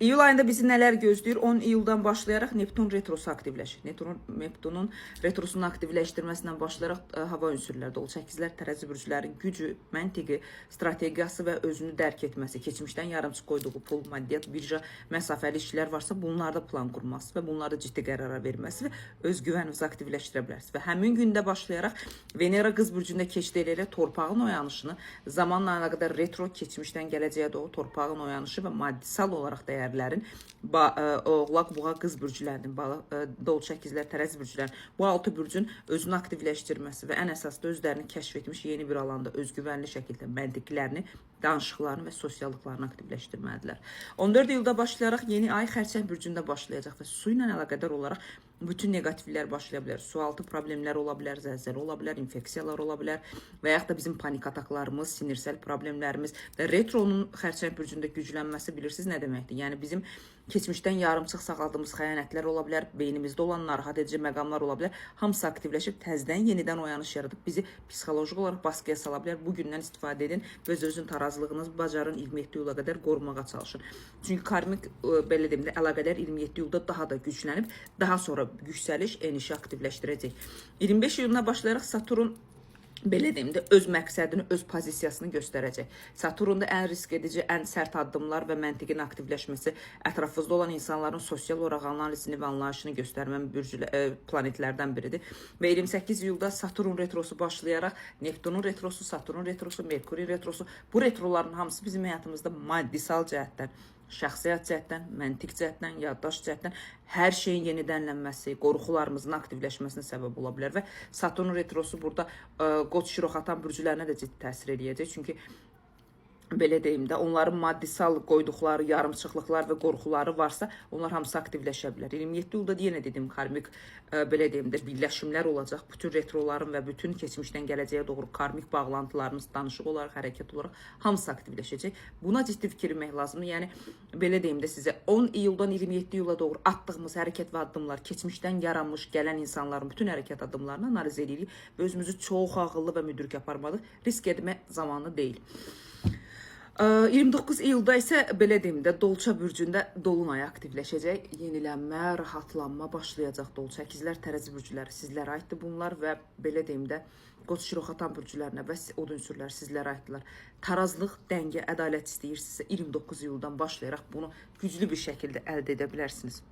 İyul ayında bizi nələr gözləyir? 10 iyuldan başlayaraq Neptun retrosu aktivləşir. Neptunun retrosunu aktivləşdirməsindən başlayaraq hava ünsürləri, dolu səkizlər, tərəzi bürclərin gücü, məntiqi, strategiyası və özünü dərk etməsi, keçmişdən yarımçıq qoyduğu pul, maddiyyat, birja, məsafəli işlər varsa bunlarda plan qurması və bunlarda ciddi qərara verməsi və öz güvəninizi aktivləşdirə bilərsiniz. Və həmin gündə başlayaraq Venera qız bürcündə keçid eləyərək torpağın oyanışını, zamanla əlaqədar retro, keçmişdən gələcəyə doğru torpağın oyanışı və maddisal olaraq dəyərlərin Oğlaq, Boğa, qız bürclərinin, dolu səkizlər, tərəzi bürclərinin bu 6 bürcün özünü aktivləşdirməsi və ən əsasda özlərini kəşf etmiş yeni bir alanda özgüvənli şəkildə məntiqlərini, danışıqlarını və sosiallıqlarını aktivləşdirməlidirlər. 14 iyulda başlayaraq yeni ay Xərçəng bürcündə başlayacaq və su ilə əlaqədar olaraq bütün negativlər başlaya bilər. Sualtı problemlər ola bilər, zəlzələ ola bilər, infeksiyalar ola bilər və yaxud da bizim panik ataklarımız, sinirsel problemlərimiz və retronun Xərçəng bürcündə güclənməsi bilirsiniz nə deməkdir? Yəni bizim keçmişdən yarımçıq sağaldığımız xəyanətlər ola bilər, beynimizdə olan narahat edici məqamlar ola bilər. Hamısı aktivləşib təzədən yenidən oyanış yaradıb bizi psixoloji olaraq baskıya sala bilər. Bugündən istifadə edin və özünüzün tarazlığınızı bacarın 27 iyula qədər qorumağa çalışın. Çünki karmik belə deyim də əlaqələr 27 iyulda daha da güclənib, daha sonra yüksəliş, enişi aktivləşdirəcək. 25 iyuluna başlayaraq Saturn belə deyim də öz məqsədini, öz pozisiyasını göstərəcək. Saturnda ən risk edici, ən sərt addımlar və məntiqin aktivləşməsi, ətrafınızda olan insanların sosial olaraq analizini və anlayışını göstərmən planetlərdən biridir. Və 28 iyulda Saturn retrosu başlayaraq Neptunun retrosu, Saturnun retrosu, Merkurin retrosu, bu retroların hamısı bizim həyatımızda maddisal cəhətdən, şəxsiyyət cəhətdən, məntiq cəhətdən, yaddaş cəhətdən hər şeyin yenidənlənməsi, qorxularımızın aktivləşməsinə səbəb ola bilər və Saturn retrosu burada Qoç, Şiroxatan bürcülərinə də ciddi təsir eləyəcək. Çünki belə deyim də, onların maddisal qoyduqları yarımçıqlıqlar və qorxuları varsa, onlar hamısı aktivləşə bilər. 27 iyulda yenə dedim, karmik belə deyim də, birləşimlər olacaq. Bütün retroların və bütün keçmişdən gələcəyə doğru karmik bağlantılarımız danışıq olaraq, hərəkət olaraq hamısı aktivləşəcək. Buna ciddi fikirmək lazımdır. Yəni, belə deyim də sizə 10 iyuldan 27 iyula doğru atdığımız hərəkət və addımlar, keçmişdən yaranmış gələn insanların bütün hərəkət addımlarını analiz edirik və özümüzü çox ağıllı və müdrik aparmalıyıq. Risk etmə zamanı deyil. 29 iyulda isə belə deyim də Dolça bürcündə dolunay aktivləşəcək. Yenilənmə, rahatlanma başlayacaq. Dolça əkizlər, tərəzi bürcüləri sizlərə aiddir bunlar və belə deyim də Qoç, Şiroxatan bürcülərinə və od ünsürlər sizlərə aiddirlər. Tarazlıq, dəngə, ədalət istəyirsinizsə 29 iyuldan başlayaraq bunu güclü bir şəkildə əldə edə bilərsiniz.